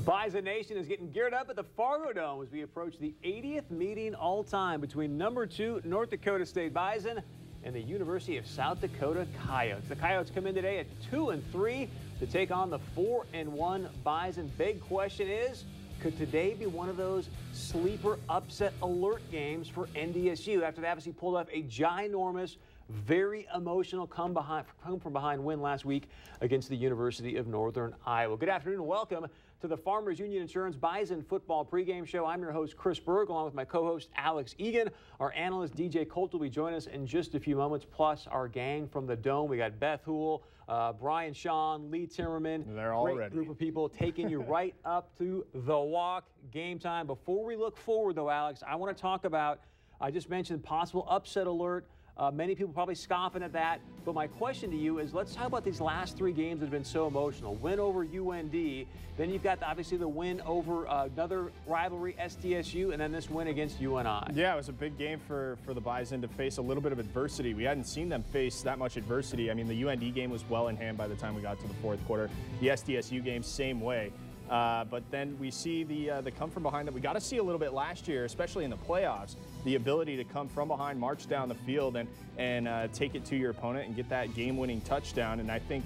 Bison Nation is getting geared up at the Fargo Dome as we approach the 80th meeting all-time between #2 North Dakota State Bison and the University of South Dakota Coyotes. The Coyotes come in today at 2-3 to take on the 4-1 Bison. Big question is, could today be one of those sleeper upset alert games for NDSU after they obviously pulled off a ginormous, very emotional come from behind win last week against the University of Northern Iowa. Good afternoon and welcome to the Farmers Union Insurance Bison Football pregame show. I'm your host, Chris Berg, along with my co-host, Alex Egan. Our analyst, DJ Colt, will be joining us in just a few moments, plus our gang from the Dome. We got Beth Hool, Brian Shawn, Lee Timmerman. They're all Great ready. Group of people taking you right up to the walk. Game time. Before we look forward, though, Alex, I want to talk about, I just mentioned possible upset alert. Many people probably scoffing at that, but my question to you is, let's talk about these last three games that have been so emotional. Win over UND, then you've got obviously the win over another rivalry, SDSU, and then this win against UNI. Yeah, it was a big game for the Bison to face a little bit of adversity. We hadn't seen them face that much adversity. I mean, the UND game was well in hand by the time we got to the fourth quarter. The SDSU game, same way. But then we see the come from behind that we got to see a little bit last year, especially in the playoffs, the ability to come from behind, march down the field, and take it to your opponent and get that game-winning touchdown. And I think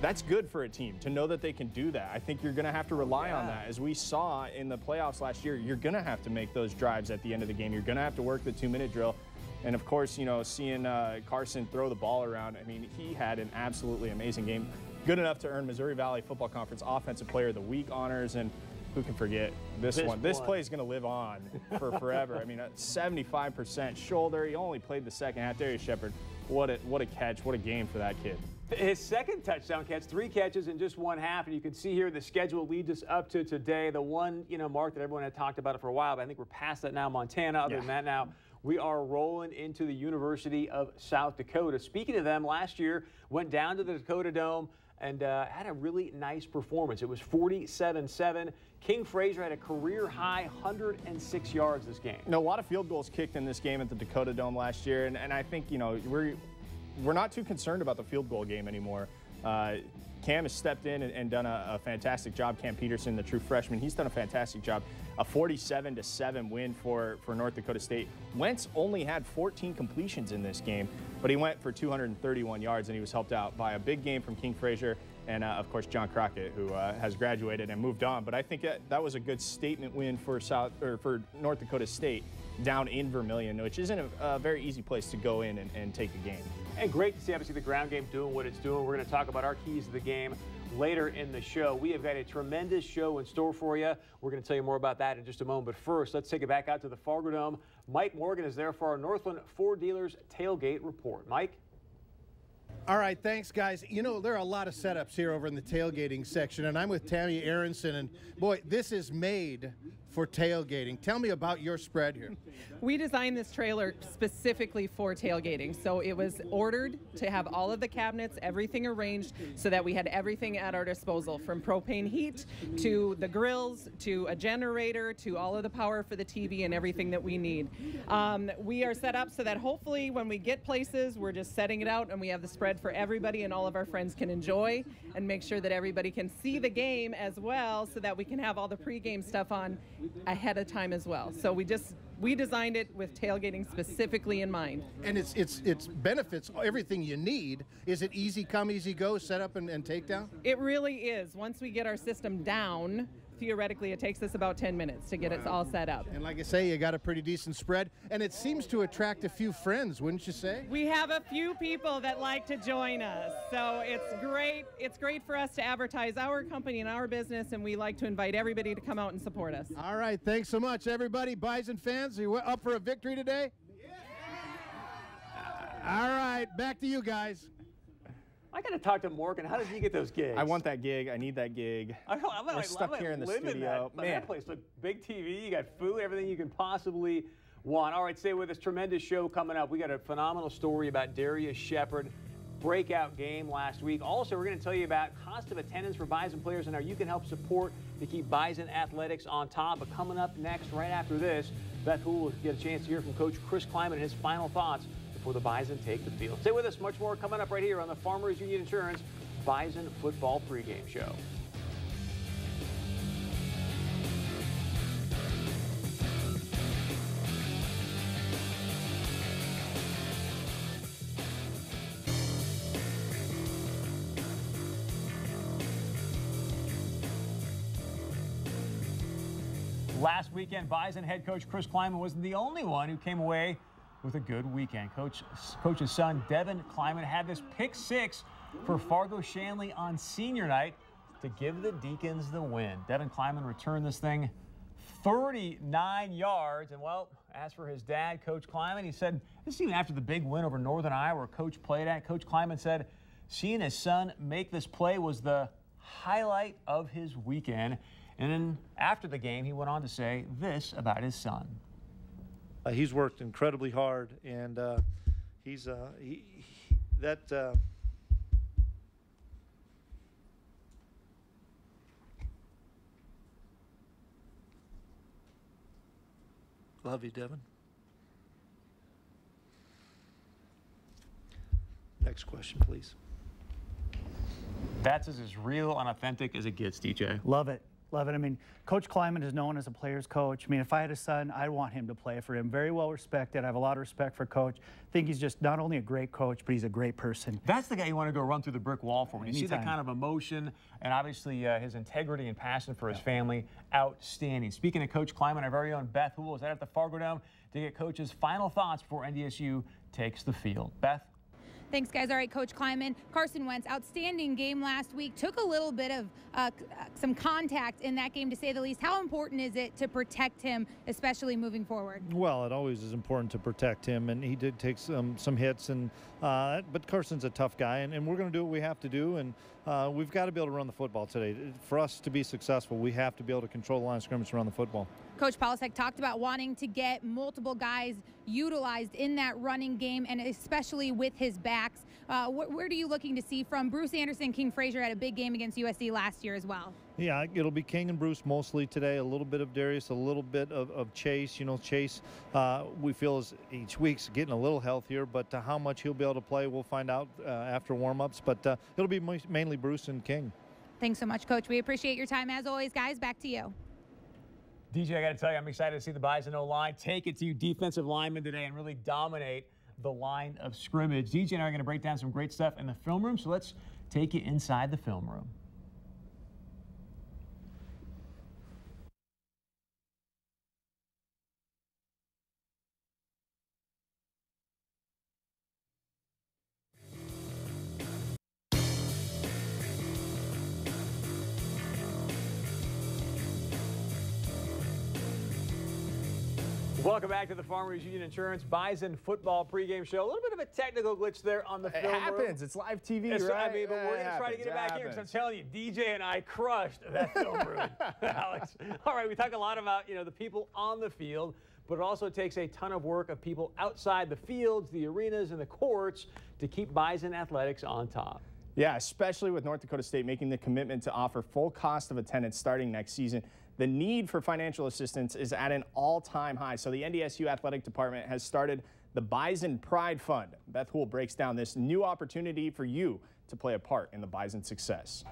that's good for a team to know that they can do that. I think you're going to have to rely on that. As we saw in the playoffs last year, you're going to have to make those drives at the end of the game. You're going to have to work the 2-minute drill. And, of course, you know, seeing Carson throw the ball around, I mean, he had an absolutely amazing game. Good enough to earn Missouri Valley Football Conference Offensive Player of the Week honors, and who can forget this one? This play is going to live on for forever. I mean, 75% shoulder. He only played the second half. Darius Shepard, what a catch, what a game for that kid. His second touchdown catch, 3 catches in just one half, and you can see here the schedule leads us up to today. The one, mark that everyone had talked about it for a while, but I think we're past that now. Montana, other than that now, we are rolling into the University of South Dakota. Speaking of them, last year went down to the Dakota Dome and had a really nice performance. It was 47-7. King Fraser had a career-high 106 yards this game. A lot of field goals kicked in this game at the Dakota Dome last year, and I think, we're not too concerned about the field goal game anymore. Cam has stepped in and done a fantastic job. Cam Peterson, the true freshman, he's done a fantastic job. A 47-7 win for North Dakota State. Wentz only had 14 completions in this game, but he went for 231 yards, and he was helped out by a big game from King Fraser and, of course, John Crockett, who has graduated and moved on. But I think that was a good statement win for North Dakota State down in Vermilion, which isn't a very easy place to go in and take a game. And great to see, obviously, the ground game doing what it's doing. We're going to talk about our keys to the game later in the show. We have got a tremendous show in store for you. We're going to tell you more about that in just a moment. But first, let's take it back out to the Fargo Dome. Mike Morgan is there for our Northland Ford Dealers Tailgate Report. Mike? All right, thanks, guys. There are a lot of setups here over in the tailgating section, and I'm with Tammy Aronson, and boy, this is made for tailgating. Tell me about your spread here. We designed this trailer specifically for tailgating, so it was ordered to have all of the cabinets, everything arranged so that we had everything at our disposal, from propane heat to the grills to a generator to all of the power for the TV and everything that we need. We are set up so that hopefully when we get places, we're just setting it out and we have the spread for everybody and all of our friends can enjoy, and make sure that everybody can see the game as well, so that we can have all the pregame stuff on ahead of time as well. So we designed it with tailgating specifically in mind. And it's benefits everything you need. Is it easy come, easy go, set up and take down? It really is. Once we get our system down, theoretically, it takes us about 10 minutes to get it all set up. And like I say, you got a pretty decent spread, and it seems to attract a few friends, wouldn't you say? We have a few people that like to join us, so it's great. It's great for us to advertise our company and our business, and we like to invite everybody to come out and support us. All right, thanks so much, everybody. Bison fans, are you up for a victory today? Yeah. All right, back to you guys. I got to talk to Morgan. How did you get those gigs? I want that gig. I need that gig. We're stuck here in the studio. That place, look, big TV, you got food, everything you can possibly want. All right, stay with us. Tremendous show coming up. We got a phenomenal story about Darius Shepard. Breakout game last week. Also, we're going to tell you about cost of attendance for Bison players and how you can help support to keep Bison athletics on top. But coming up next, right after this, Beth Hool will get a chance to hear from Coach Chris Kleiman and his final thoughts before the Bison take the field. Stay with us. Much more coming up right here on the Farmers Union Insurance Bison Football Pregame Show. Last weekend, Bison head coach Chris Kleiman wasn't the only one who came away with a good weekend. Coach's son, Devin Kleiman, had this pick six for Fargo Shanley on senior night to give the Deacons the win. Devin Kleiman returned this thing 39 yards. And, well, as for his dad, Coach Kleiman, he said, this is even after the big win over Northern Iowa where Coach played at. Coach Kleiman said seeing his son make this play was the highlight of his weekend. And then after the game, he went on to say this about his son. He's worked incredibly hard, and he's love you, Devin. Next question, please. That's as real and authentic as it gets, DJ. Love it. Love it. I mean, Coach Kleiman is known as a player's coach. I mean, if I had a son, I'd want him to play for him. Very well respected. I have a lot of respect for Coach. I think he's just not only a great coach, but he's a great person. That's the guy you want to go run through the brick wall for. When you see that kind of emotion and obviously his integrity and passion for his family, outstanding. Speaking of Coach Kleiman, our very own Beth Hool is at the Fargo Dome to get Coach's final thoughts before NDSU takes the field. Beth? Thanks, guys. All right, Coach Kleiman. Carson Wentz, outstanding game last week. Took a little bit of some contact in that game, to say the least. How important is it to protect him, especially moving forward? Well, it always is important to protect him, and he did take some hits. And but Carson's a tough guy, and we're going to do what we have to do. And we've got to be able to run the football today. For us to be successful, we have to be able to control the line of scrimmage and run the football. Coach Polasek talked about wanting to get multiple guys utilized in that running game, and especially with his backs. Where are you looking to see from Bruce Anderson? King Frazier had a big game against USC last year as well. Yeah, it'll be King and Bruce mostly today. A little bit of Darius, a little bit of Chase. You know, Chase, we feel is each week's getting a little healthier, but how much he'll be able to play, we'll find out after warm-ups. But it'll be mainly Bruce and King. Thanks so much, Coach. We appreciate your time as always, guys. Back to you. DJ, I got to tell you, I'm excited to see the Bison O-line take it to defensive linemen today and really dominate the line of scrimmage. DJ and I are going to break down some great stuff in the film room, so let's take you inside the film room. Welcome back to the Farmers Union Insurance Bison football pregame show. A little bit of a technical glitch there on the film room. It happens. It's live TV, right? I mean, but we're going to try to get it back here because I'm telling you, DJ and I crushed that film room, Alex. All right, we talk a lot about, the people on the field, but it also takes a ton of work of people outside the fields, the arenas, and the courts to keep Bison athletics on top. Yeah, especially with North Dakota State making the commitment to offer full cost of attendance starting next season. The need for financial assistance is at an all-time high. So the NDSU Athletic Department has started the Bison Pride Fund. Beth Hool breaks down this new opportunity for you to play a part in the Bison success.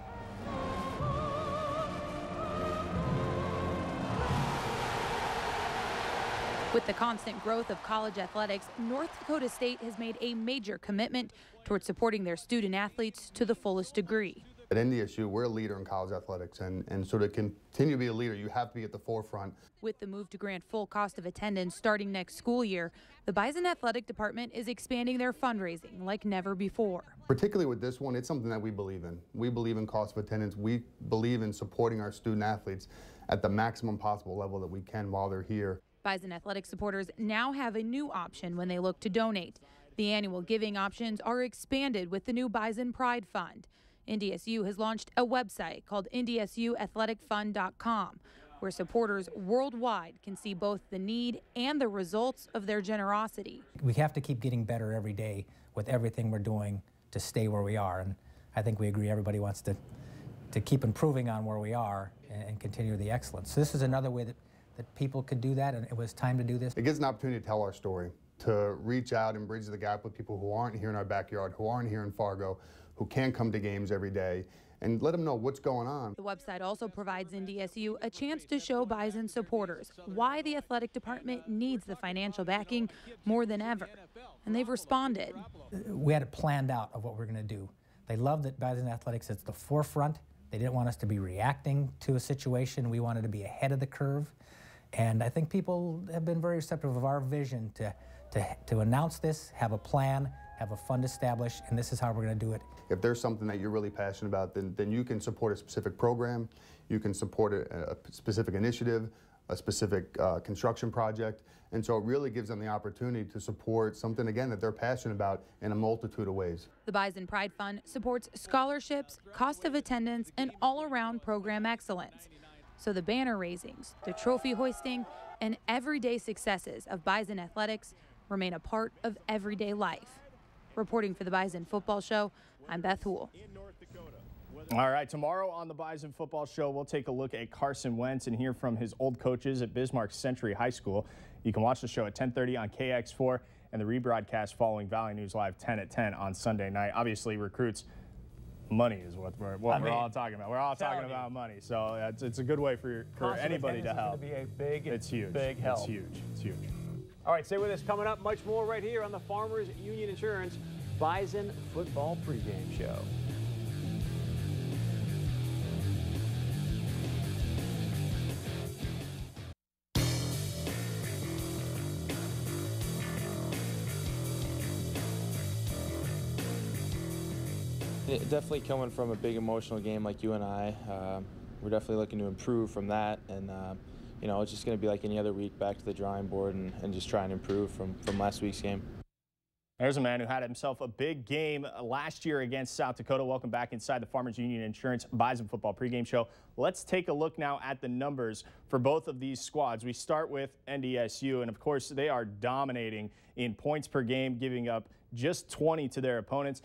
With the constant growth of college athletics, North Dakota State has made a major commitment towards supporting their student athletes to the fullest degree. At NDSU, we're a leader in college athletics, and so to continue to be a leader, you have to be at the forefront. With the move to grant full cost of attendance starting next school year, the Bison Athletic Department is expanding their fundraising like never before. Particularly with this one, it's something that we believe in. We believe in cost of attendance. We believe in supporting our student athletes at the maximum possible level that we can while they're here. Bison Athletic supporters now have a new option when they look to donate. The annual giving options are expanded with the new Bison Pride Fund. NDSU has launched a website called NDSUathleticfund.com, where supporters worldwide can see both the need and the results of their generosity. We have to keep getting better every day with everything we're doing to stay where we are, and I think we agree everybody wants to keep improving on where we are and continue the excellence. So this is another way that people could do that, and it was time to do this. It gives an opportunity to tell our story, to reach out and bridge the gap with people who aren't here in our backyard, who aren't here in Fargo, who can't come to games every day, and let them know what's going on. The website also provides NDSU a chance to show Bison supporters why the athletic department needs the financial backing more than ever, and they've responded. We had it planned out of what we're going to do. They love that Bison Athletics is at the forefront. They didn't want us to be reacting to a situation. We wanted to be ahead of the curve. And I think people have been very receptive of our vision to announce this, have a plan, have a fund established, and this is how we're going to do it. If there's something that you're really passionate about, then you can support a specific program, you can support a specific initiative, a specific construction project, and so it really gives them the opportunity to support something, again, that they're passionate about in a multitude of ways. The Bison Pride Fund supports scholarships, cost of attendance, and all-around program excellence. So the banner raisings, the trophy hoisting, and everyday successes of Bison athletics remain a part of everyday life. Reporting for the Bison Football Show, I'm Beth Houle. All right, tomorrow on the Bison Football Show, we'll take a look at Carson Wentz and hear from his old coaches at Bismarck Century High School. You can watch the show at 10:30 on KX4 and the rebroadcast following Valley News Live 10 at 10 on Sunday night. Obviously, recruits, money is what we're all talking about. We're all talking about money, so it's a good way for anybody to help. It's huge. Big help. It's huge. It's huge. All right, stay with us. Coming up, much more right here on the Farmers Union Insurance Bison Football Pregame Show. Definitely coming from a big emotional game like you and I, we're definitely looking to improve from that, and you know, it's just going to be like any other week, back to the drawing board and just try and improve from last week's game. There's a man who had himself a big game last year against South Dakota. Welcome back inside the Farmers Union Insurance Bison Football Pregame Show. Let's take a look now at the numbers for both of these squads. We start with NDSU, and of course they are dominating in points per game, giving up just 20 to their opponents.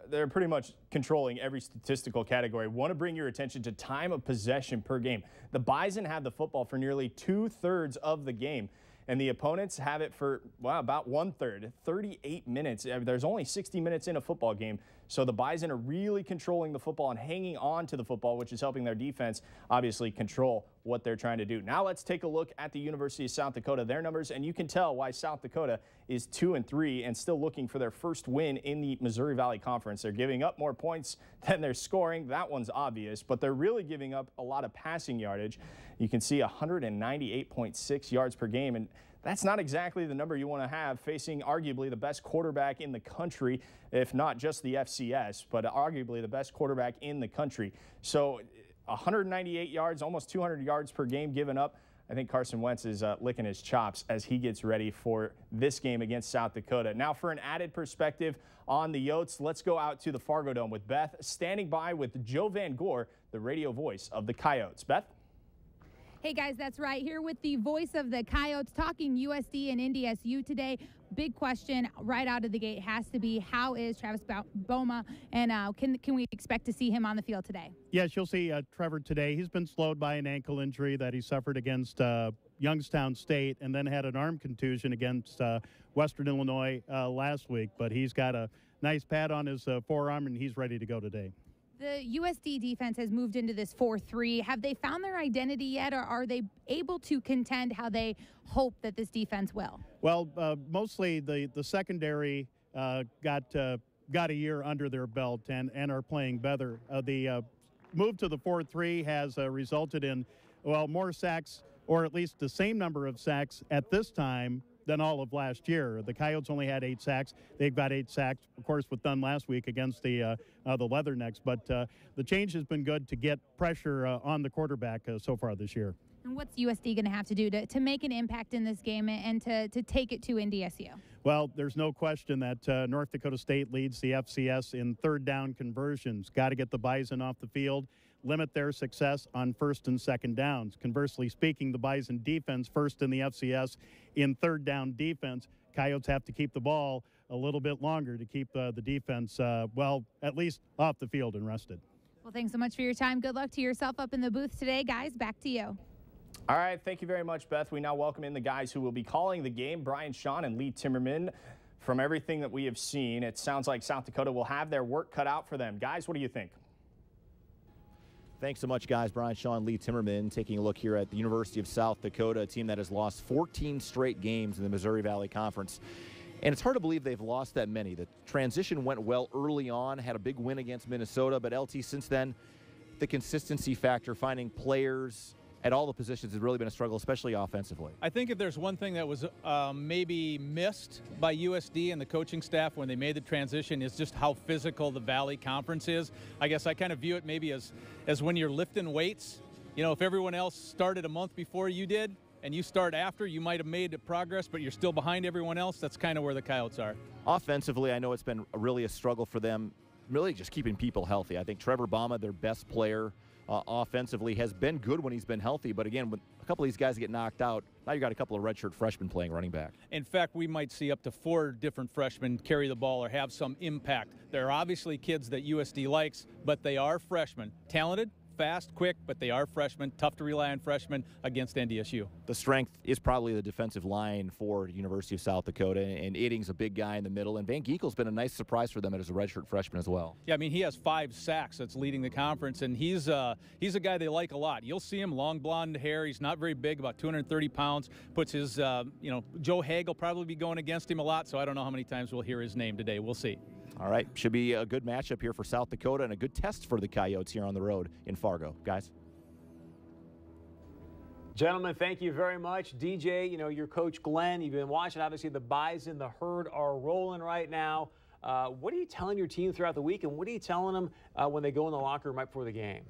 They're pretty much controlling every statistical category. Want to bring your attention to time of possession per game. The Bison have the football for nearly 2/3 of the game, and the opponents have it for, well, about 1/3, 38 minutes. There's only 60 minutes in a football game, so the Bison are really controlling the football and hanging on to the football, which is helping their defense obviously control what they're trying to do. Now let's take a look at the University of South Dakota, their numbers, and you can tell why South Dakota is 2-3 and still looking for their first win in the Missouri Valley Conference. They're giving up more points than they're scoring. That one's obvious, but they're really giving up a lot of passing yardage. You can see 198.6 yards per game, and that's not exactly the number you want to have facing arguably the best quarterback in the country, if not just the FCS, but arguably the best quarterback in the country. So 198 yards, almost 200 yards per game given up. I think Carson Wentz is licking his chops as he gets ready for this game against South Dakota. Now for an added perspective on the Yotes, let's go out to the Fargo Dome with Beth, standing by with Joe Van Gore, the radio voice of the Coyotes. Beth? Hey guys, that's right. Here with the voice of the Coyotes, talking USD and NDSU today. Big question right out of the gate has to be, how is Travis Boma, and can we expect to see him on the field today? Yes, you'll see Trevor today. He's been slowed by an ankle injury that he suffered against Youngstown State, and then had an arm contusion against Western Illinois last week. But he's got a nice pad on his forearm, and he's ready to go today. The USD defense has moved into this 4-3. Have they found their identity yet, or are they able to contend how they hope that this defense will? Well, mostly the secondary got a year under their belt and are playing better. The move to the 4-3 has resulted in, well, more sacks, or at least the same number of sacks at this time than all of last year. The Coyotes only had 8 sacks. They've got 8 sacks, of course, with done last week against the Leathernecks. But the change has been good to get pressure on the quarterback so far this year. And what's USD going to have to do to make an impact in this game and to take it to NDSU? Well, there's no question that North Dakota State leads the FCS in third down conversions. Got to get the Bison off the field, limit their success on first and second downs. Conversely speaking, the Bison defense first in the FCS in third down defense. Coyotes have to keep the ball a little bit longer to keep the defense, well, at least off the field and rested. Well, thanks so much for your time. Good luck to yourself up in the booth today. Guys, back to you. All right, thank you very much, Beth. We now welcome in the guys who will be calling the game, Brian Shawn and Lee Timmerman. From everything that we have seen, it sounds like South Dakota will have their work cut out for them. Guys, what do you think? Thanks so much, guys. Brian Shawn, Lee Timmerman, taking a look here at the University of South Dakota, a team that has lost 14 straight games in the Missouri Valley Conference. And it's hard to believe they've lost that many. The transition went well early on, had a big win against Minnesota, but LT since then, the consistency factor, finding players at all the positions has really been a struggle, especially offensively. I think if there's one thing that was maybe missed by USD and the coaching staff when they made the transition is just how physical the Valley Conference is. I guess I kind of view it maybe as when you're lifting weights. You know, if everyone else started a month before you did and you start after, you might have made progress, but you're still behind everyone else. That's kind of where the Coyotes are. Offensively, I know it's been really a struggle for them, really just keeping people healthy. I think Trevor Bama, their best player, offensively has been good when he's been healthy, but again, when a couple of these guys get knocked out, now you got a couple of redshirt freshmen playing running back. In fact, we might see up to 4 different freshmen carry the ball or have some impact. They're obviously kids that USD likes, but they are freshmen. Talented, fast, quick, but they are freshmen. Tough to rely on freshmen against NDSU. The strength is probably the defensive line for University of South Dakota, and Edding's a big guy in the middle, and Van Geekel's been a nice surprise for them as a redshirt freshman as well. Yeah, I mean, he has 5 sacks that's leading the conference, and he's a guy they like a lot. You'll see him, long blonde hair. He's not very big, about 230 pounds. Puts his, Joe Haig will probably be going against him a lot, so I don't know how many times we'll hear his name today. We'll see. All right, should be a good matchup here for South Dakota and a good test for the Coyotes here on the road in Fargo. Guys? Gentlemen, thank you very much. DJ, your coach Glenn, you've been watching. Obviously, the Bison, the herd are rolling right now. What are you telling your team throughout the week, and what are you telling them when they go in the locker room right before the game?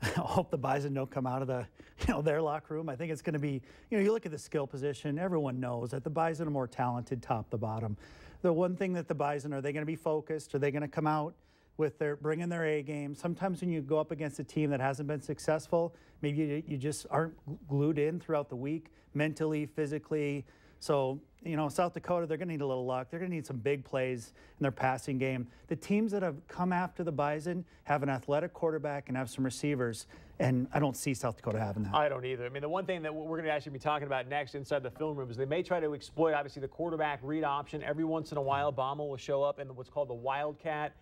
I hope the Bison don't come out of their locker room. I think it's going to be, you look at the skill position, everyone knows that the Bison are more talented top to bottom. The one thing that the Bison, are they going to be focused? Are they going to come out with bringing their A game? Sometimes when you go up against a team that hasn't been successful, maybe you just aren't glued in throughout the week, mentally, physically. So, South Dakota, they're going to need a little luck. They're going to need some big plays in their passing game. The teams that have come after the Bison have an athletic quarterback and have some receivers, and I don't see South Dakota having that. I don't either. I mean, the one thing that we're going to actually be talking about next inside the film room is they may try to exploit, obviously, the quarterback read option. Every once in a while, Bama will show up in what's called the Wildcat.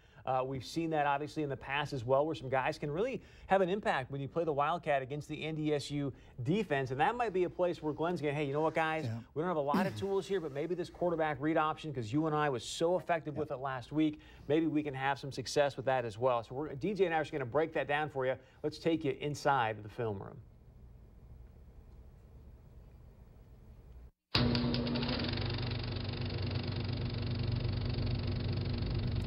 We've seen that, obviously, in the past as well, where some guys can really have an impact when you play the Wildcat against the NDSU defense. And that might be a place where Glenn's going, hey, you know what, guys? Yeah. We don't have a lot of tools here, but maybe this quarterback read option, because UNI was so effective with it last week, maybe we can have some success with that as well. So DJ and I are just going to break that down for you. Let's take you inside the film room.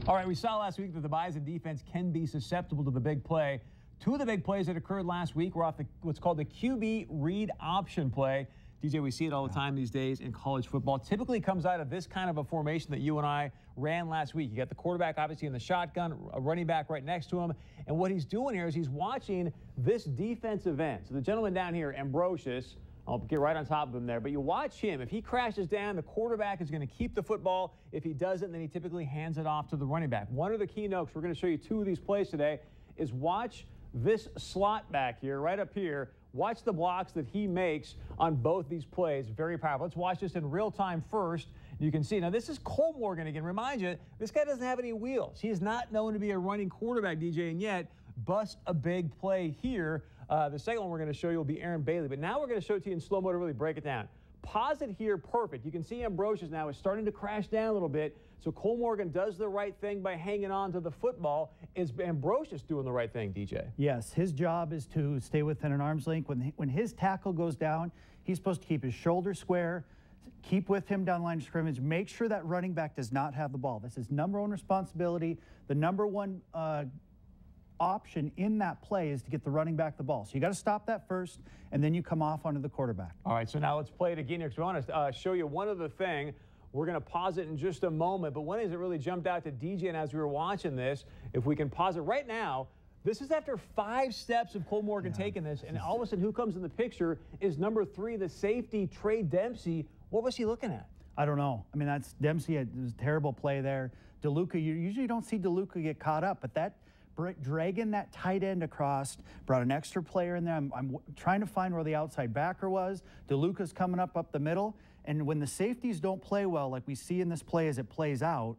All right, we saw last week that the Bison defense can be susceptible to the big play. 2 of the big plays that occurred last week were off what's called the QB read option play. DJ, we see it all the time these days in college football. Typically comes out of this kind of a formation that you and I ran last week. You got the quarterback obviously in the shotgun, a running back right next to him. And what he's doing here is he's watching this defensive end. So the gentleman down here, Ambrosius, I'll get right on top of him there. But you watch him. If he crashes down, the quarterback is going to keep the football. If he doesn't, then he typically hands it off to the running back. One of the key notes, we're going to show you 2 of these plays today, is watch this slot back here, right up here. Watch the blocks that he makes on both these plays. Very powerful. Let's watch this in real time first. You can see. Now, this is Cole Morgan again. Remind you, this guy doesn't have any wheels. He is not known to be a running quarterback, DJ, and yet busts a big play here. The second one we're going to show you will be Aaron Bailey. But now we're going to show it to you in slow-mo to really break it down. Pause it here, perfect. You can see Ambrosius now is starting to crash down a little bit. So Cole Morgan does the right thing by hanging on to the football. Is Ambrosius doing the right thing, DJ? Yes, his job is to stay within an arm's length. When his tackle goes down, he's supposed to keep his shoulder square, keep with him down the line of scrimmage, make sure that running back does not have the ball. This is number 1 responsibility. The number 1 option in that play is to get the running back the ball. So you got to stop that first, and then you come off onto the quarterback. All right, so now let's play it again here, because we want to show you one other thing. We're going to pause it in just a moment, but one thing that really jumped out to DJ and as we were watching this, if we can pause it right now, this is after 5 steps of Cole Morgan taking this, and all of a sudden who comes in the picture is number 3, the safety, Trey Dempsey. What was he looking at? I don't know. I mean, that's Dempsey. It was a terrible play there. DeLuca, you usually don't see DeLuca get caught up, but that dragging that tight end across, brought an extra player in there. I'm trying to find where the outside backer was. DeLuca's coming up the middle. And when the safeties don't play well, like we see in this play as it plays out,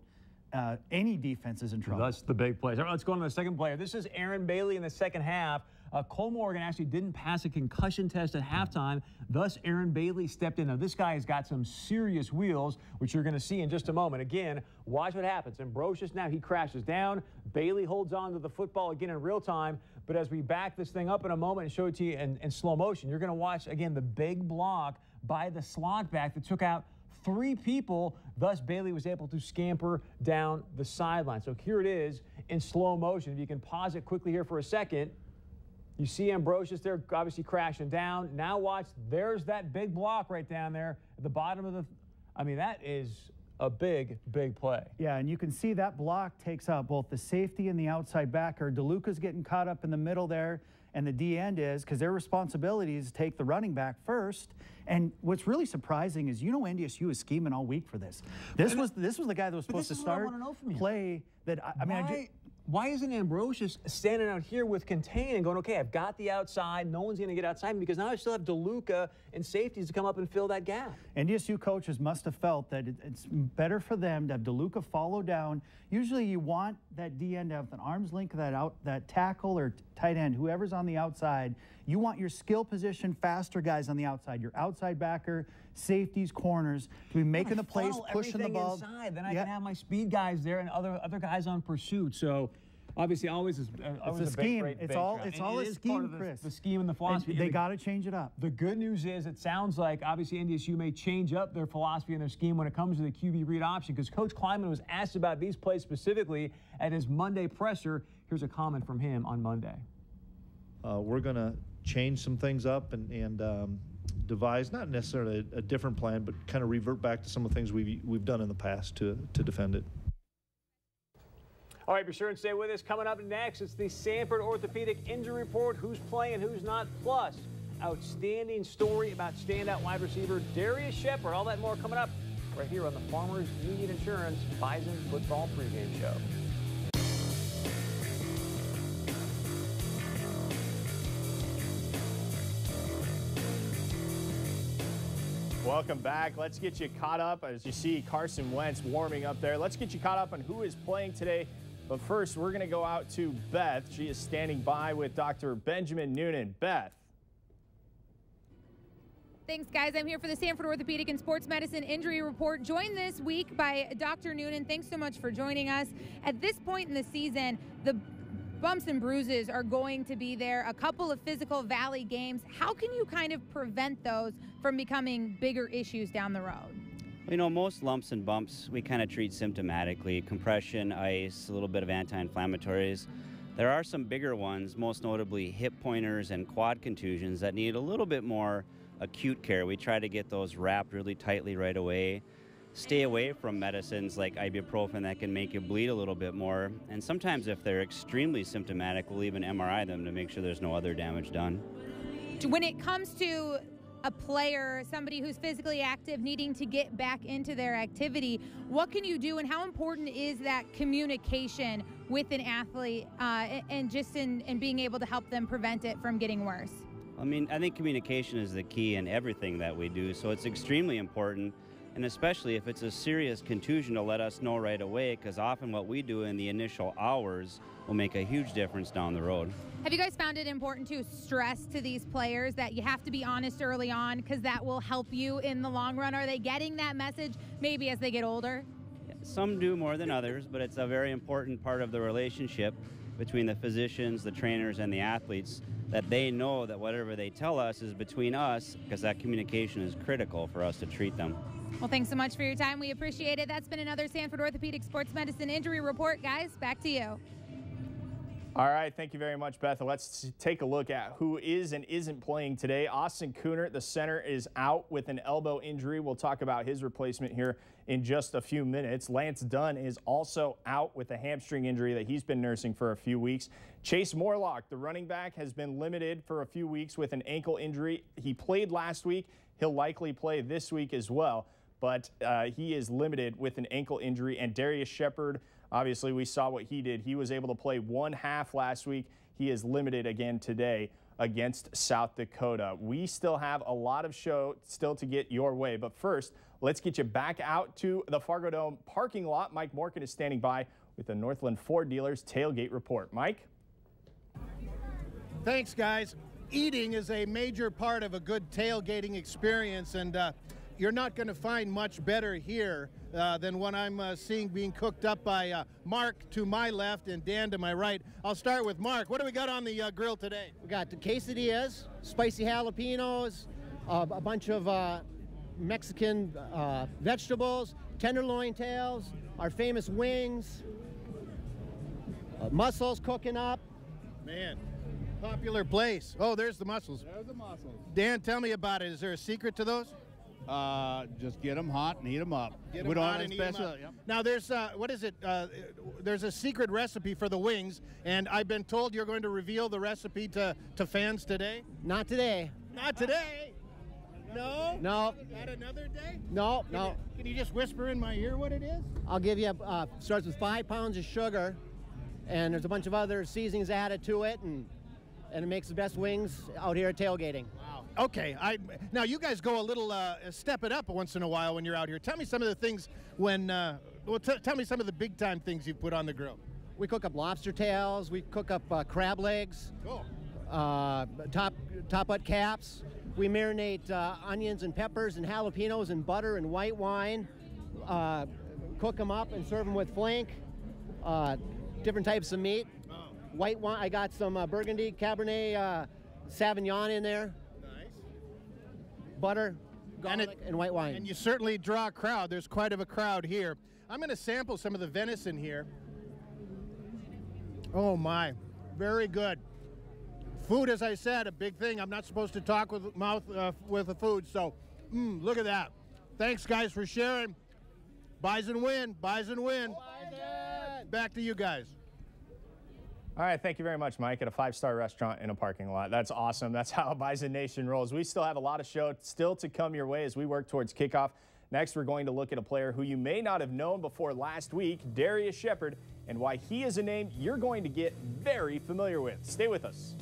any defense is in trouble. That's the big play. All right, let's go on to the second player. This is Aaron Bailey in the second half. Cole Morgan actually didn't pass a concussion test at halftime. Thus, Aaron Bailey stepped in. Now, this guy has got some serious wheels, which you're going to see in just a moment. Again, watch what happens. Ambrosius now, he crashes down. Bailey holds on to the football again in real time. But as we back this thing up in a moment and show it to you in slow motion, you're going to watch, again, the big block by the slot back that took out 3 people. Thus, Bailey was able to scamper down the sideline. So here it is in slow motion. If you can pause it quickly here for a second, you see Ambrosius there obviously crashing down. Now watch, there's that big block right down there at the bottom of the, I mean, that is a big, big play. Yeah, and you can see that block takes out both the safety and the outside backer. DeLuca's getting caught up in the middle there, and the D end is, because their responsibility is to take the running back first. And what's really surprising is, you know, NDSU is scheming all week for this. This was the guy that was supposed to start play that I mean, why isn't Ambrosius standing out here with contain and going, okay, I've got the outside, no one's going to get outside, because now I still have DeLuca and safeties to come up and fill that gap. NDSU coaches must have felt that it's better for them to have DeLuca follow down. Usually you want that D end to have an arm's length of that tackle or tight end, whoever's on the outside. You want your skill position, faster guys on the outside, your outside backer, safeties, corners, to be making the plays, pushing the ball. Inside. Then I can have my speed guys there and other guys on pursuit. So obviously always is it's a scheme. It's all a scheme, Chris. The scheme and the philosophy. They got to change it up. The good news is it sounds like obviously NDSU may change up their philosophy and their scheme when it comes to the QB read option, because Coach Kleiman was asked about these plays specifically at his Monday presser. Here's a comment from him on Monday. We're going to change some things up and devise not necessarily a different plan, but kind of revert back to some of the things we've done in the past to defend it. All right, be sure and stay with us. Coming up next, it's the Sanford Orthopedic Injury Report. Who's playing, who's not. Plus, outstanding story about standout wide receiver Darius Shepard. All that and more coming up right here on the Farmers Union Insurance Bison Football Pregame Show. Welcome back. Let's get you caught up. As you see Carson Wentz warming up there, let's get you caught up on who is playing today. But first, we're going to go out to Beth. She is standing by with Dr. Benjamin Noonan. Beth. Thanks, guys. I'm here for the Sanford Orthopedic and Sports Medicine Injury Report, joined this week by Dr. Noonan. Thanks so much for joining us. At this point in the season, the bumps and bruises are going to be there, a couple of physical valley games. How can you kind of prevent those from becoming bigger issues down the road? You know, most lumps and bumps we kind of treat symptomatically. Compression, ice, a little bit of anti-inflammatories. There are some bigger ones, most notably hip pointers and quad contusions, that need a little bit more acute care. We try to get those wrapped really tightly right away. Stay away from medicines like ibuprofen that can make you bleed a little bit more. And sometimes if they're extremely symptomatic, we'll even MRI them to make sure there's no other damage done. When it comes to a player, somebody who's physically active, needing to get back into their activity, what can you do, and how important is that communication with an athlete and just in being able to help them prevent it from getting worse? I mean, I think communication is the key in everything that we do, so it's extremely important. And especially if it's a serious contusion, to let us know right away, because often what we do in the initial hours will make a huge difference down the road. Have you guys found it important to stress to these players that you have to be honest early on, because that will help you in the long run? Are they getting that message maybe as they get older? Some do more than others, but it's a very important part of the relationship between the physicians, the trainers, and the athletes, that they know that whatever they tell us is between us, because that communication is critical for us to treat them. Well, thanks so much for your time. We appreciate it. That's been another Sanford Orthopedic Sports Medicine Injury Report. Guys, back to you. All right, thank you very much, Beth. Let's take a look at who is and isn't playing today. Austin Coonert, the center, is out with an elbow injury. We'll talk about his replacement here in just a few minutes. Lance Dunn is also out with a hamstring injury that he's been nursing for a few weeks. Chase Morlock, the running back, has been limited for a few weeks with an ankle injury. He played last week. He'll likely play this week as well, but he is limited with an ankle injury. And Darius Shepard, obviously we saw what he did. He was able to play one half last week. He is limited again today against South Dakota. We still have a lot of show still to get your way, but first, let's get you back out to the Fargo Dome parking lot. Mike Morkin is standing by with the Northland Ford Dealers Tailgate Report. Mike? Thanks, guys. Eating is a major part of a good tailgating experience, and you're not going to find much better here than what I'm seeing being cooked up by Mark to my left and Dan to my right. I'll start with Mark. What do we got on the grill today? We got the quesadillas, spicy jalapenos, a bunch of Mexican vegetables, tenderloin tails, our famous wings, mussels cooking up. Man, popular place. Oh, there's the mussels. There's the mussels. Dan, tell me about it. Is there a secret to those? Just get them hot and heat them up. Get them hot and eat 'em up. Yep. Now, there's, what is it? There's a secret recipe for the wings, and I've been told you're going to reveal the recipe to fans today? Not today. Not today? No? No. Not another day? No, Can you just whisper in my ear what it is? I'll give you, starts with 5 pounds of sugar, and there's a bunch of other seasonings added to it, and it makes the best wings out here at tailgating. Wow. Okay. Now, you guys go a little step it up once in a while when you're out here. Tell me some of the things when, tell me some of the big time things you put on the grill. We cook up lobster tails. We cook up crab legs. Cool. Top butt caps. We marinate onions and peppers and jalapenos and butter and white wine. Cook them up and serve them with flank. Different types of meat. Oh. White wine. I got some Burgundy Cabernet Sauvignon in there. Nice. Butter, garlic, and white wine. And you certainly draw a crowd. There's quite of a crowd here. I'm going to sample some of the venison here. Oh my, very good. Food, as I said, a big thing. I'm not supposed to talk with mouth with the food, so look at that. Thanks, guys, for sharing. Bison win. Bison win. Back to you guys. All right, thank you very much, Mike, at a 5-star restaurant in a parking lot. That's awesome. That's how Bison Nation rolls. We still have a lot of show still to come your way as we work towards kickoff. Next, we're going to look at a player who you may not have known before last week, Darius Shepard, and why he is a name you're going to get very familiar with. Stay with us.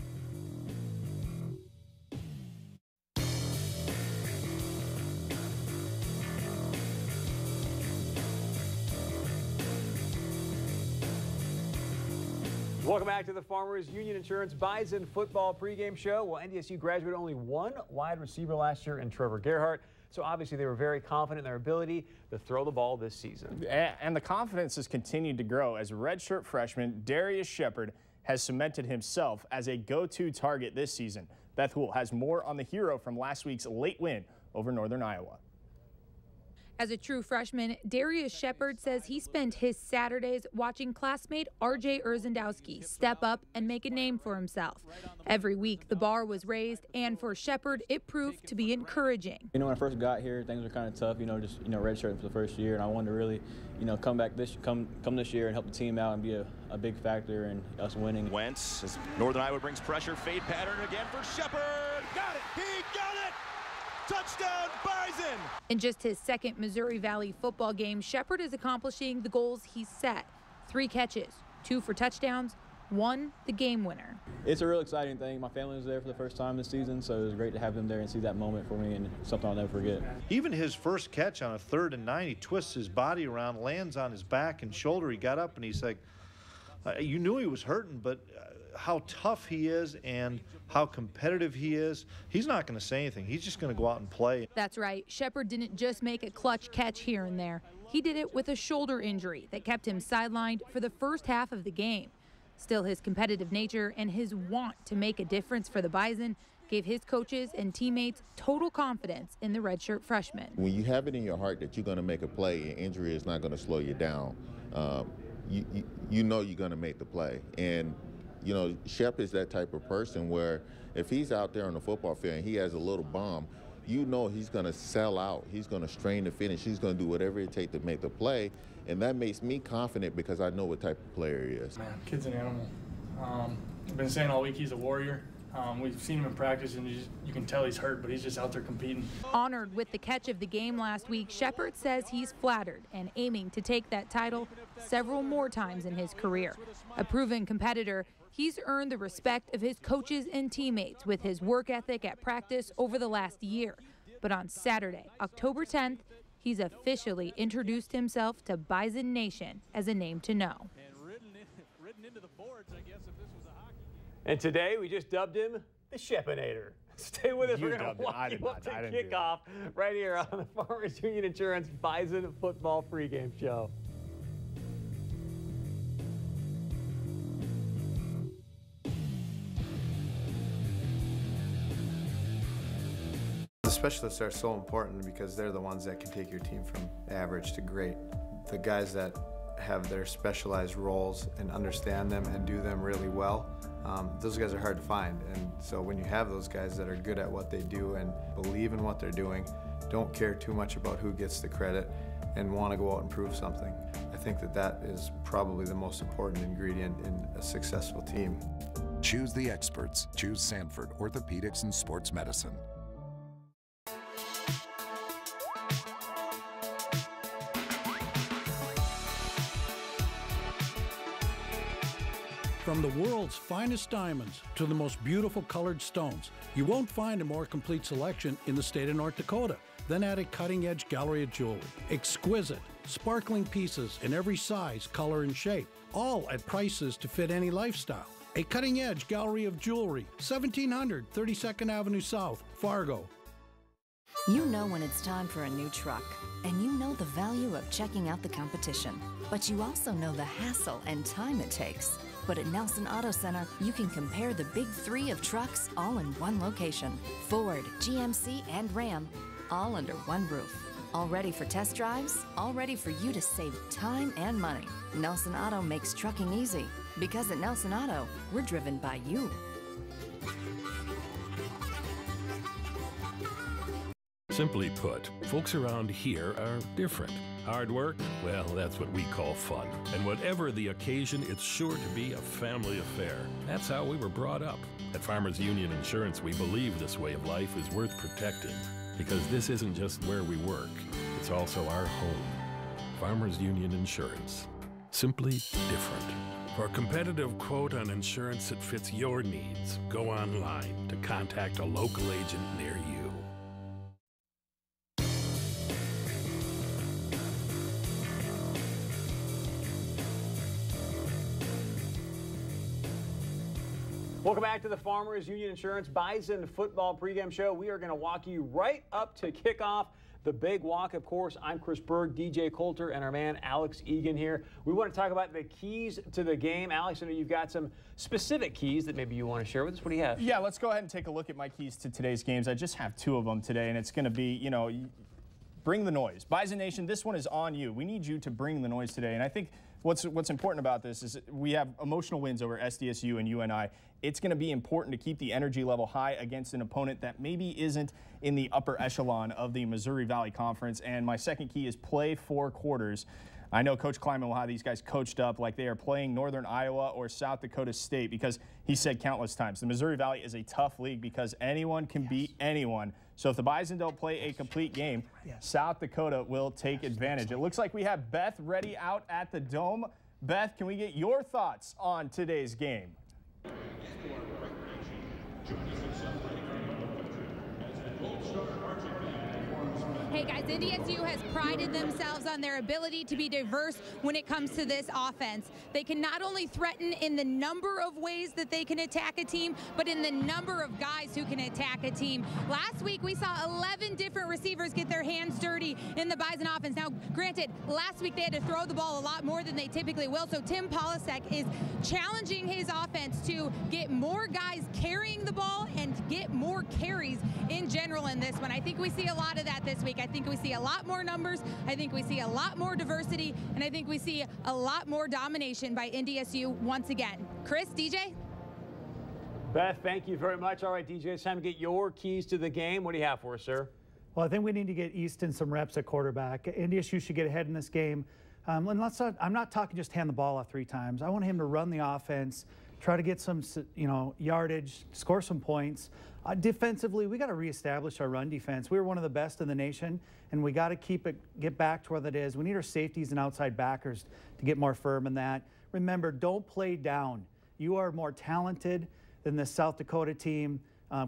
Welcome back to the Farmers Union Insurance Bison football pregame show. Well, NDSU graduated only one wide receiver last year in Trevor Gerhart, so obviously they were very confident in their ability to throw the ball this season. And the confidence has continued to grow as redshirt freshman Darius Shepard has cemented himself as a go-to target this season. Beth Hool has more on the hero from last week's late win over Northern Iowa. As a true freshman, Darius Shepard says he spent his Saturdays watching classmate R.J. Urzendowski step up and make a name for himself. Every week, the bar was raised, and for Shepard, it proved to be encouraging. You know, when I first got here, things were kind of tough, just redshirting for the first year, and I wanted to really, come back this year and help the team out and be a big factor in us winning. Wentz, as Northern Iowa brings pressure, fade pattern again for Shepard. Got it! He got it! Touchdown, Bison! In just his second Missouri Valley football game, Shepard is accomplishing the goals he set. 3 catches, 2 for touchdowns, 1 the game winner. It's a real exciting thing. My family was there for the first time this season, so it was great to have them there and see that moment for me, and something I'll never forget. Even his first catch on a 3rd and 9, he twists his body around, lands on his back and shoulder. He got up and he's like, you knew he was hurting, but how tough he is and how competitive he is, he's not going to say anything. He's just going to go out and play. That's right. Shepard didn't just make a clutch catch here and there. He did it with a shoulder injury that kept him sidelined for the first half of the game. Still, his competitive nature and his want to make a difference for the Bison gave his coaches and teammates total confidence in the redshirt freshman. When you have it in your heart that you're going to make a play and injury is not going to slow you down, you know you're going to make the play. And Shep is that type of person where if he's out there on the football field and he has a little bomb, he's going to sell out. He's going to strain to finish. He's going to do whatever it takes to make the play. And that makes me confident because I know what type of player he is. Man, kid's an animal. I've been saying all week he's a warrior. We've seen him in practice, and you can tell he's hurt, but he's just out there competing. Honored with the catch of the game last week, Shepard says he's flattered and aiming to take that title several more times in his career. A proven competitor, he's earned the respect of his coaches and teammates with his work ethic at practice over the last year. But on Saturday, October 10th, he's officially introduced himself to Bison Nation as a name to know. And today we just dubbed him the Shepinator. Stay with us. We're going to walk you up to kickoff right here on the Farmers Union Insurance Bison Football Pregame Show. The specialists are so important because they're the ones that can take your team from average to great. The guys that have their specialized roles and understand them and do them really well, those guys are hard to find. And so when you have those guys that are good at what they do and believe in what they're doing, don't care too much about who gets the credit, and want to go out and prove something, I think that that is probably the most important ingredient in a successful team. Choose the experts. Choose Sanford Orthopedics and Sports Medicine. From the world's finest diamonds to the most beautiful colored stones, you won't find a more complete selection in the state of North Dakota than at a cutting-edge gallery of jewelry. Exquisite, sparkling pieces in every size, color, and shape, all at prices to fit any lifestyle. A cutting-edge gallery of jewelry, 1700 32nd Avenue South, Fargo. You know when it's time for a new truck, and you know the value of checking out the competition, but you also know the hassle and time it takes. But at Nelson Auto Center, you can compare the big three of trucks all in one location. Ford, GMC, and Ram, all under one roof. All ready for test drives, all ready for you to save time and money. Nelson Auto makes trucking easy, because at Nelson Auto, we're driven by you. Simply put, folks around here are different. Hard work, well, that's what we call fun. And whatever the occasion, it's sure to be a family affair. That's how we were brought up. At Farmers Union Insurance, we believe this way of life is worth protecting, because this isn't just where we work, it's also our home. Farmers Union Insurance. Simply different. For a competitive quote on insurance that fits your needs, go online to contact a local agent near you. Welcome back to the Farmers Union Insurance Bison Football Pregame Show. We are going to walk you right up to kickoff. The big walk, of course. I'm Chris Berg, DJ Coulter, and our man Alex Egan here. We want to talk about the keys to the game. Alex, I know you've got some specific keys that maybe you want to share with us. What do you have? Yeah, let's go ahead and take a look at my keys to today's games. I just have two of them today, and it's going to be, you know, bring the noise. Bison Nation, this one is on you. We need you to bring the noise today, and I think what's important about this is we have emotional wins over SDSU and UNI. It's going to be important to keep the energy level high against an opponent that maybe isn't in the upper echelon of the Missouri Valley Conference. And my second key is play 4 quarters. I know Coach Kleiman will have these guys coached up like they are playing Northern Iowa or South Dakota State, because he said countless times the Missouri Valley is a tough league because anyone can beat anyone. So if the Bison don't play a complete game, South Dakota will take advantage. It looks like we have Beth ready out at the Dome. Beth, can we get your thoughts on today's game? Hey guys, NDSU has prided themselves on their ability to be diverse when it comes to this offense. They can not only threaten in the number of ways that they can attack a team, but in the number of guys who can attack a team. Last week we saw 11 different receivers get their hands dirty in the Bison offense. Now, granted, last week they had to throw the ball a lot more than they typically will, so Tim Polasek is challenging his offense to get more guys carrying the ball and get more carries in general in this one. I think we see a lot of that this week. I think we see a lot more numbers. I think we see a lot more diversity, and I think we see a lot more domination by NDSU once again. Chris, DJ? Beth, thank you very much. All right, DJ, it's time to get your keys to the game. What do you have for us, sir? Well, I think we need to get Easton some reps at quarterback. NDSU should get ahead in this game. And I'm not talking just hand the ball off 3 times. I want him to run the offense, try to get some, yardage, score some points. Defensively, we got to reestablish our run defense. We were one of the best in the nation, and we got to get back to what it is. We need our safeties and outside backers to get more firm in that. Remember, don't play down. You are more talented than the South Dakota team.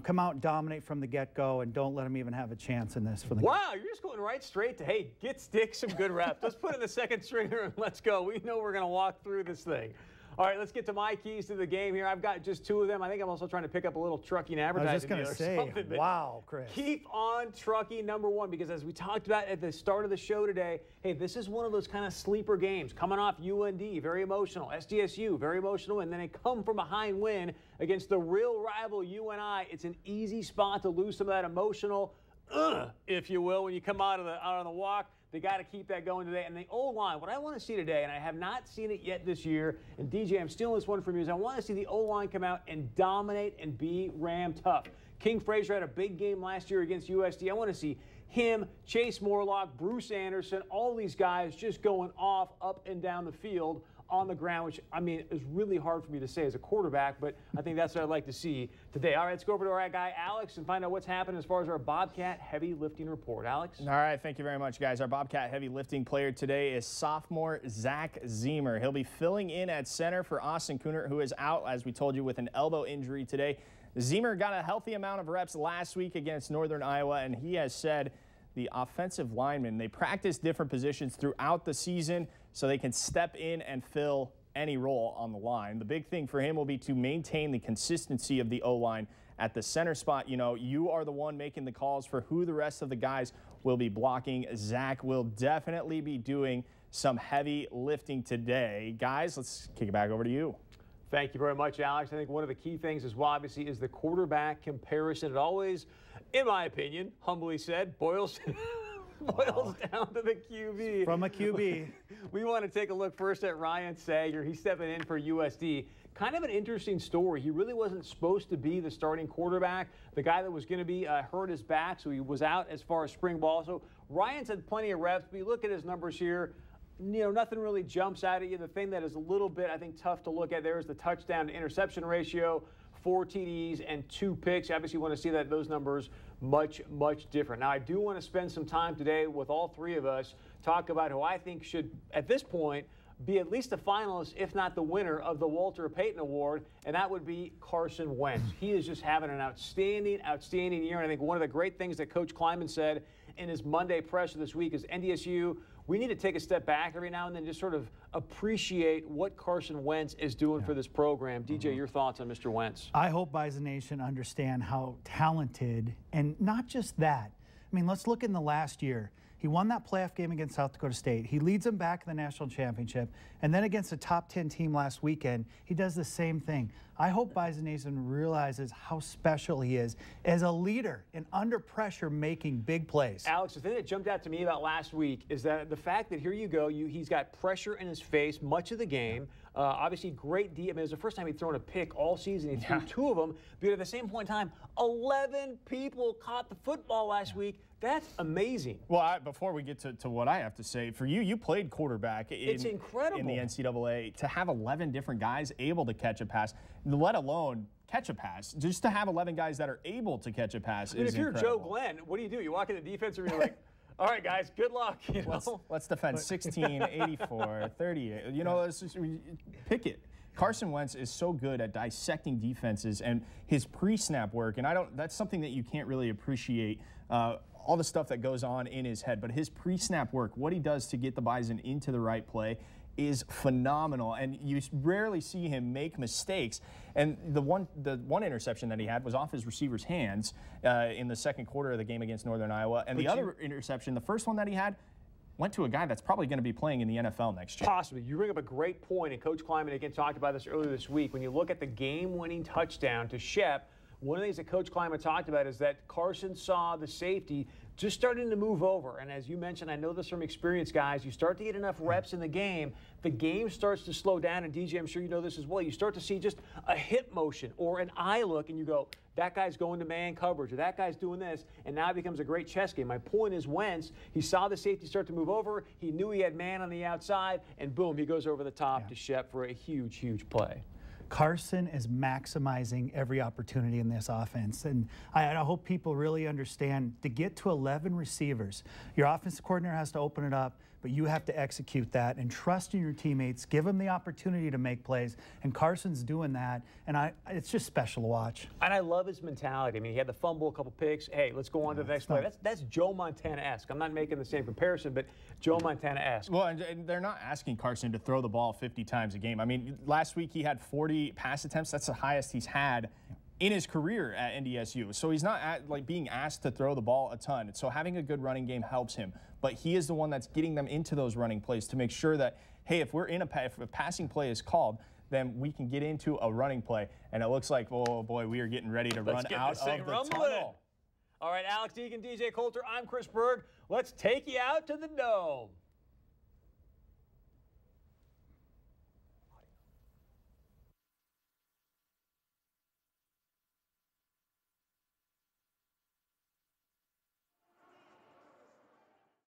Come out and dominate from the get-go, and don't let them even have a chance in this. Wow, you're just going right straight to, hey, get Stick some good reps. Let's put in the second stringer and let's go. We know we're going to walk through this thing. All right, let's get to my keys to the game here. I've got just 2 of them. I think I'm also trying to pick up a little trucking advertising. I was just going to say, wow, Chris. Keep on trucking, number 1, because as we talked about at the start of the show today, hey, this is one of those kind of sleeper games. Coming off UND, very emotional. SDSU, very emotional. And then a come-from-behind win against the real rival UNI. It's an easy spot to lose some of that emotional, if you will, when you come out on the walk. They got to keep that going today. And the O-line, what I want to see today, and I have not seen it yet this year, and DJ, I'm stealing this one from you, is I want to see the O-line come out and dominate and be Ram tough. King Frazier had a big game last year against USD. I want to see him, Chase Morlock, Bruce Anderson, all these guys just going off up and down the field on the ground, which, I mean, is really hard for me to say as a quarterback, but I think that's what I'd like to see today. All right, let's go over to our guy, Alex, and find out what's happening as far as our Bobcat heavy lifting report. Alex? All right, thank you very much, guys. Our Bobcat heavy lifting player today is sophomore Zach Zemer. He'll be filling in at center for Austin Kunert, who is out, as we told you, with an elbow injury today. Zemer got a healthy amount of reps last week against Northern Iowa, and he has said the offensive linemen, they practice different positions throughout the season so they can step in and fill any role on the line. The big thing for him will be to maintain the consistency of the O-line at the center spot. You know, you are the one making the calls for who the rest of the guys will be blocking. Zach will definitely be doing some heavy lifting today. Guys, let's kick it back over to you. Thank you very much, Alex. I think one of the key things as well, obviously, is the quarterback comparison. It always, in my opinion, humbly said, boils down to the QB. From a QB. We want to take a look first at Ryan Sager. He's stepping in for USD. Kind of an interesting story. He really wasn't supposed to be the starting quarterback. The guy that was going to be hurt his back, so he was out as far as spring ball. So Ryan's had plenty of reps, but you look at his numbers here, you know, nothing really jumps out at you. The thing that is a little bit, I think, tough to look at there is the touchdown to interception ratio. 4 TDs and 2 picks. You obviously want to see those numbers much, much different. Now, I do want to spend some time today with all 3 of us, talk about who I think should, at this point, be at least a finalist, if not the winner, of the Walter Payton Award, and that would be Carson Wentz. He is just having an outstanding, outstanding year, and I think one of the great things that Coach Kleiman said in his Monday presser this week is NDSU, we need to take a step back every now and then, just sort of appreciate what Carson Wentz is doing for this program. DJ, your thoughts on Mr. Wentz? I hope Bison Nation understand how talented, and not just that. I mean, let's look in the last year. He won that playoff game against South Dakota State. He leads them back in the national championship. And then against a top 10 team last weekend, he does the same thing. I hope Bison Nation realizes how special he is as a leader and under pressure making big plays. Alex, the thing that jumped out to me about last week is that the fact that here you go, he's got pressure in his face much of the game. Obviously, great D. I mean, it was the first time he'd thrown a pick all season. He threw 2 of them. But at the same point in time, 11 people caught the football last week. That's amazing. Well, before we get to what I have to say, for you played quarterback it's incredible in the NCAA. To have 11 different guys able to catch a pass, let alone catch a pass, just to have 11 guys that are able to catch a pass is incredible. If you're Joe Glenn, what do? You walk in the defense and you're like, all right, guys, good luck. You know? Let's defend 16, 84, 38. You know, let's just pick it. Carson Wentz is so good at dissecting defenses and his pre-snap work, and that's something that you can't really appreciate. All the stuff that goes on in his head, but his pre-snap work, what he does to get the Bison into the right play, is phenomenal, and you rarely see him make mistakes. And the one interception that he had was off his receiver's hands in the second quarter of the game against Northern Iowa, and the other interception, the first one that he had, went to a guy that's probably going to be playing in the NFL next year. Possibly. You bring up a great point, and Coach Kleiman again talked about this earlier this week. When you look at the game-winning touchdown to Shep, one of the things that Coach Kleiman talked about is that Carson saw the safety just starting to move over. And as you mentioned, I know this from experience, guys, you start to get enough reps in the game starts to slow down. And DJ, I'm sure you know this as well. You start to see just a hip motion or an eye look, and you go, that guy's going to man coverage, or that guy's doing this, and now it becomes a great chess game. My point is Wentz, he saw the safety start to move over, he knew he had man on the outside, and boom, he goes over the top to Shep for a huge, huge play. Carson is maximizing every opportunity in this offense. And I hope people really understand, to get to 11 receivers, your offensive coordinator has to open it up, but you have to execute that and trust in your teammates, give them the opportunity to make plays, and Carson's doing that, and it's just special to watch. And I love his mentality. I mean, he had the fumble, a couple picks. Hey, let's go on to the next play. That's Joe Montana-esque. I'm not making the same comparison, but Joe Montana-esque. Well, and they're not asking Carson to throw the ball 50 times a game. I mean, last week he had 40 pass attempts. That's the highest he's had in his career at NDSU. So he's not being asked to throw the ball a ton. So having a good running game helps him. But he is the one that's getting them into those running plays to make sure that, hey, if a passing play is called, then we can get into a running play. And it looks like, oh boy, we are getting ready to run out of the tunnel. All right, Alex Deegan, DJ Coulter, I'm Chris Berg. Let's take you out to the Dome.